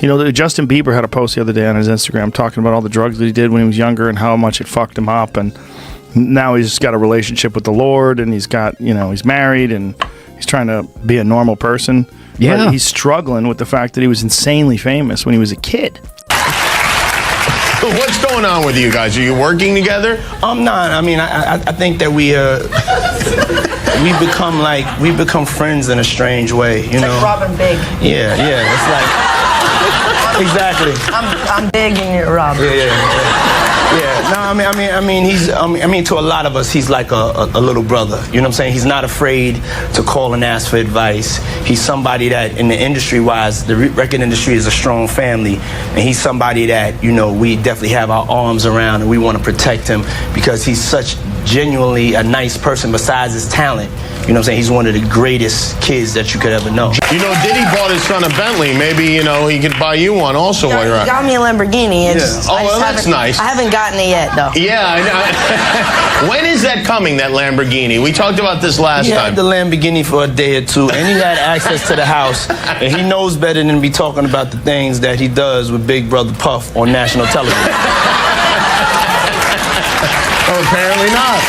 You know, Justin Bieber had a post the other day on his Instagram talking about all the drugs that he did when he was younger and how much it fucked him up. And now he's got a relationship with the Lord, and he's got, you know, he's married, and he's trying to be a normal person. Yeah. But he's struggling with the fact that he was insanely famous when he was a kid. What's going on with you guys? Are you working together? I'm not. I mean, I think that we become friends in a strange way, you know. Like Robin Big. Yeah. It's like exactly. I'm Big and you're Robin. Yeah. No, I mean, to a lot of us, he's like a little brother. You know what I'm saying? He's not afraid to call and ask for advice. He's somebody that, in the industry-wise, the record industry is a strong family, and he's somebody that, you know, we definitely have our arms around, and we want to protect him because he's such genuinely a nice person besides his talent. You know what I'm saying? He's one of the greatest kids that you could ever know. You know, Diddy bought his son a Bentley. Maybe, you know, he could buy you one also while you're out. He got me a Lamborghini. Well, that's nice. I haven't gotten it yet, though. Yeah, I know. When is that coming, that Lamborghini? We talked about this last time. He had the Lamborghini for a day or two, and he had access to the house, and he knows better than to be talking about the things that he does with Big Brother Puff on national television. Oh, apparently not.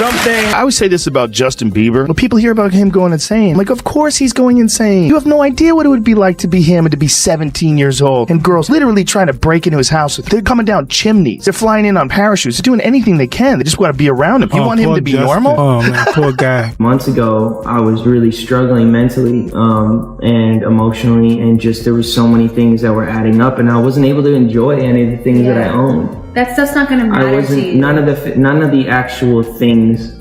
I always say this about Justin Bieber. When people hear about him going insane, like, of course he's going insane. You have no idea what it would be like to be him and to be 17 years old. And girls literally trying to break into his house. They're coming down chimneys. They're flying in on parachutes. They're doing anything they can. They just want to be around him. You want him to be normal? Oh, man, poor guy. Months ago, I was really struggling mentally and emotionally, and just there were so many things that were adding up, and I wasn't able to enjoy any of the things that I owned. That stuff's not gonna matter to you. None of the actual things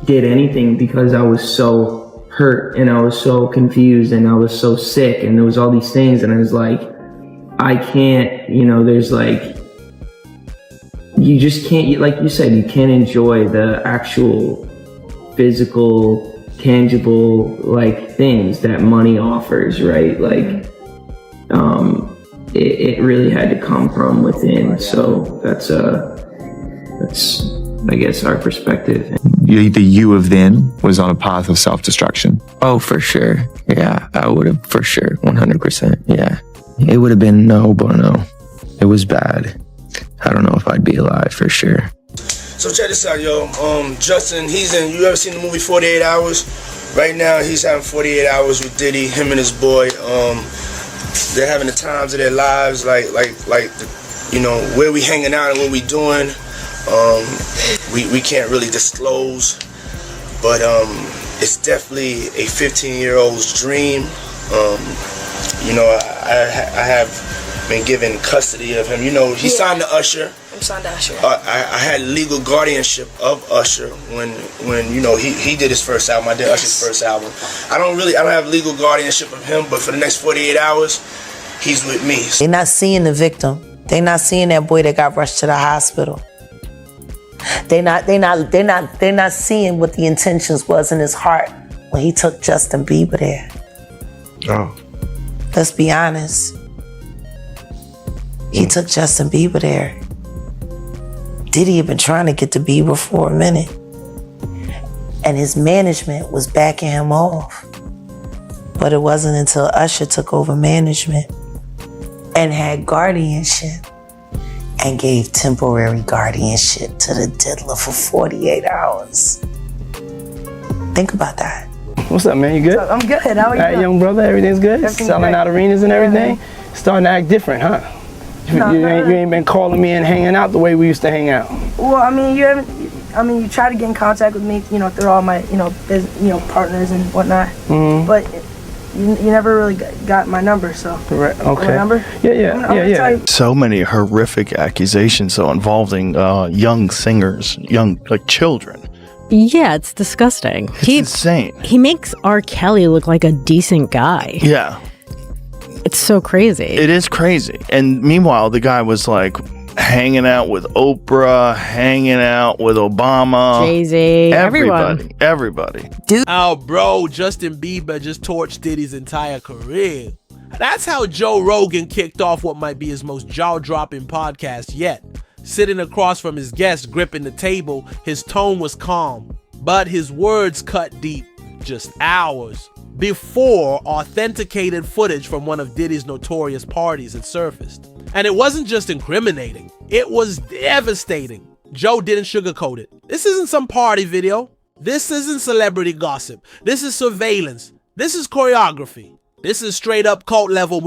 did anything because I was so hurt and I was so confused and I was so sick and there was all these things, and I was like, I can't, you know, there's like, you just can't, like you said, you can't enjoy the actual physical, tangible, like, things that money offers, right? Like, it really had to come from within. So that's I guess our perspective. The you of then was on a path of self-destruction. Oh, for sure. Yeah, I would have, for sure, 100%. Yeah, it would have been no bueno. It was bad. I don't know if I'd be alive for sure. So check this out, yo. Justin, you ever seen the movie 48 Hours? Right now, he's having 48 hours with Diddy, him and his boy. They're having the times of their lives, like, you know, where we hanging out and what we doing. We can't really disclose, but it's definitely a 15-year-old's dream. You know, I have been given custody of him. You know, he signed to Usher. I'm signed to Usher. I had legal guardianship of Usher when you know he did his first album. I did Usher's first album. I don't have legal guardianship of him, but for the next 48 hours, he's with me. They're not seeing the victim. They're not seeing that boy that got rushed to the hospital. They're not seeing what the intentions was in his heart when he took Justin Bieber there. Oh. Let's be honest. He took Justin Bieber there. Diddy had been trying to get to Bieber for a minute, and his management was backing him off. But it wasn't until Usher took over management and had guardianship and gave temporary guardianship to the diddler for 48 hours. Think about that. What's up, man? You good? I'm good. How are you? All right, young brother, everything's good? Selling out arenas and everything? Starting to act different, huh? You ain't been calling me and hanging out the way we used to hang out. Well, I mean, you try to get in contact with me, you know, through all my, partners and whatnot. Mm-hmm. But you never really got my number, so. Right. Okay. My number? Yeah. So many horrific accusations, though, involving young singers, like children. Yeah, it's disgusting. It's insane. He makes R. Kelly look like a decent guy. Yeah. It's so crazy. It is crazy. And meanwhile, the guy was like hanging out with Oprah, hanging out with Obama, Jay-Z, everybody. Dude. Oh, bro, Justin Bieber just torched Diddy's entire career. That's how Joe Rogan kicked off what might be his most jaw-dropping podcast yet. Sitting across from his guest, gripping the table, his tone was calm, but his words cut deep. Just hours, before authenticated footage from one of Diddy's notorious parties had surfaced. And it wasn't just incriminating, it was devastating. Joe didn't sugarcoat it. This isn't some party video. This isn't celebrity gossip. This is surveillance. This is choreography. This is straight up cult level.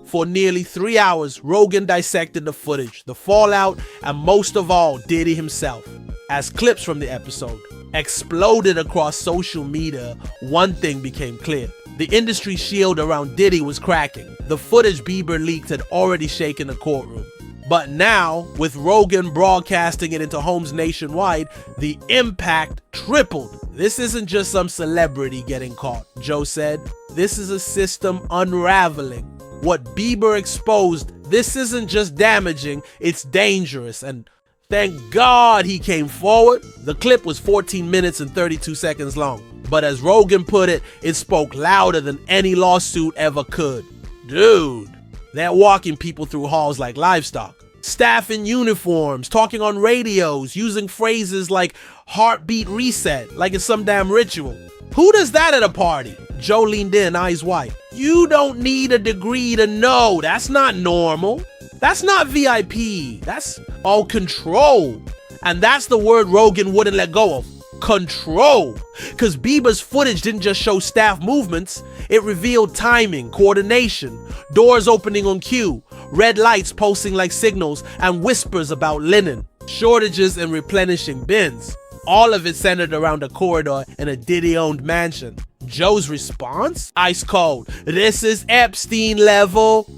For nearly 3 hours, Rogan dissected the footage, the fallout, and most of all, Diddy himself. As clips from the episode exploded across social media, one thing became clear. The industry shield around Diddy was cracking. The footage Bieber leaked had already shaken the courtroom. But now, with Rogan broadcasting it into homes nationwide, the impact tripled. This isn't just some celebrity getting caught, Joe said. This is a system unraveling. What Bieber exposed, this isn't just damaging, it's dangerous. And thank God he came forward. The clip was 14 minutes and 32 seconds long. But as Rogan put it, it spoke louder than any lawsuit ever could. Dude, they're walking people through halls like livestock. Staff in uniforms, talking on radios, using phrases like heartbeat reset, like it's some damn ritual. Who does that at a party? Joe leaned in, eyes wide. You don't need a degree to know. That's not normal. That's not VIP. That's all control. And that's the word Rogan wouldn't let go of. Control. Because Bieber's footage didn't just show staff movements, it revealed timing, coordination, doors opening on cue, red lights pulsing like signals, and whispers about linen, shortages and replenishing bins. All of it centered around a corridor in a Diddy-owned mansion. Joe's response? Ice cold. This is Epstein level.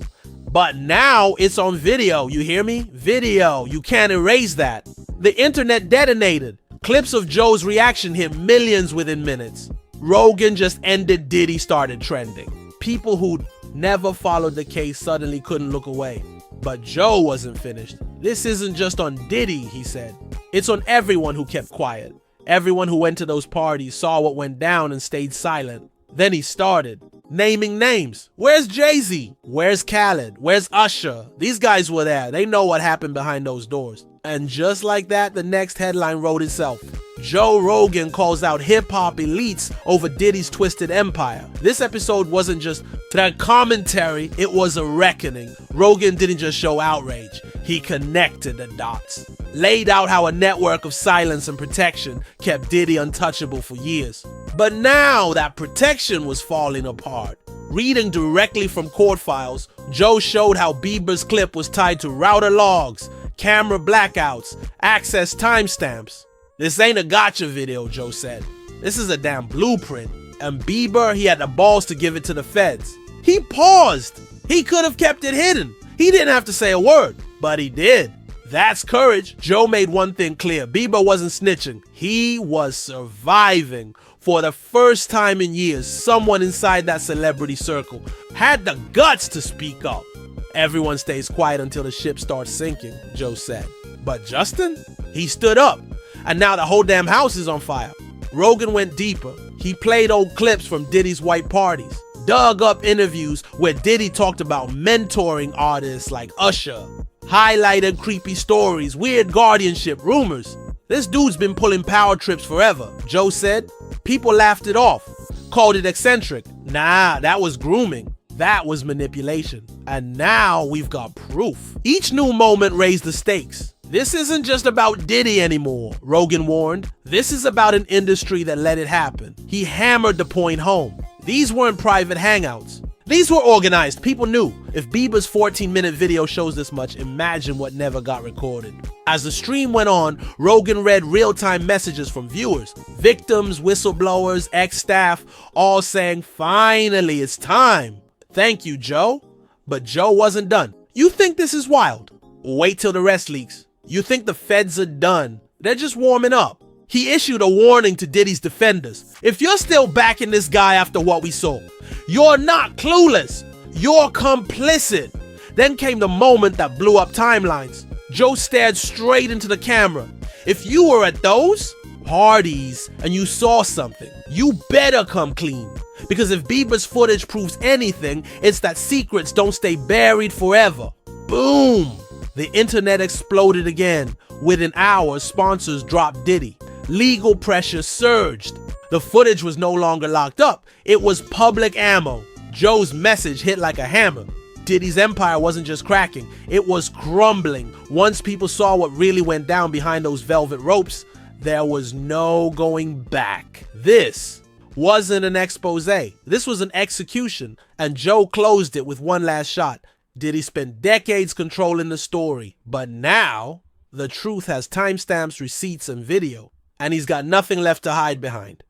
But now it's on video, you hear me? Video, you can't erase that. The internet detonated. Clips of Joe's reaction hit millions within minutes. Rogan just ended Diddy started trending. People who'd never followed the case suddenly couldn't look away. But Joe wasn't finished. This isn't just on Diddy, he said. It's on everyone who kept quiet. Everyone who went to those parties, saw what went down and stayed silent. Then he started naming names. Where's Jay-Z? Where's Khaled? Where's Usher? These guys were there. They know what happened behind those doors. And just like that, the next headline wrote itself. Joe Rogan calls out hip-hop elites over Diddy's twisted empire. This episode wasn't just that commentary, it was a reckoning. Rogan didn't just show outrage, he connected the dots. Laid out how a network of silence and protection kept Diddy untouchable for years. But now that protection was falling apart. Reading directly from court files, Joe showed how Bieber's clip was tied to router logs, camera blackouts, access timestamps. This ain't a gotcha video, Joe said. This is a damn blueprint. And Bieber, he had the balls to give it to the feds. He paused. He could have kept it hidden. He didn't have to say a word, but he did. That's courage. Joe made one thing clear. Bieber wasn't snitching. He was surviving. For the first time in years, someone inside that celebrity circle had the guts to speak up. Everyone stays quiet until the ship starts sinking, Joe said. But Justin? He stood up. And now the whole damn house is on fire. Rogan went deeper. He played old clips from Diddy's white parties. Dug up interviews where Diddy talked about mentoring artists like Usher. Highlighted creepy stories, weird guardianship rumors. This dude's been pulling power trips forever, Joe said. People laughed it off. Called it eccentric. Nah, that was grooming. That was manipulation. And now we've got proof. Each new moment raised the stakes. This isn't just about Diddy anymore, Rogan warned. This is about an industry that let it happen. He hammered the point home. These weren't private hangouts. These were organized. People knew. If Bieber's 14-minute video shows this much, imagine what never got recorded. As the stream went on, Rogan read real-time messages from viewers. Victims, whistleblowers, ex-staff, all saying, finally, it's time. Thank you, Joe. But Joe wasn't done. You think this is wild? Wait till the rest leaks. You think the feds are done? They're just warming up. He issued a warning to Diddy's defenders. If you're still backing this guy after what we saw, you're not clueless. You're complicit. Then came the moment that blew up timelines. Joe stared straight into the camera. If you were at those parties and you saw something, you better come clean. Because if Bieber's footage proves anything, it's that secrets don't stay buried forever. Boom! The internet exploded again. Within hours, sponsors dropped Diddy. Legal pressure surged. The footage was no longer locked up. It was public ammo. Joe's message hit like a hammer. Diddy's empire wasn't just cracking, it was crumbling. Once people saw what really went down behind those velvet ropes, there was no going back. This wasn't an expose. This was an execution, and Joe closed it with one last shot. Diddy spent decades controlling the story, but now the truth has timestamps, receipts, and video, and he's got nothing left to hide behind.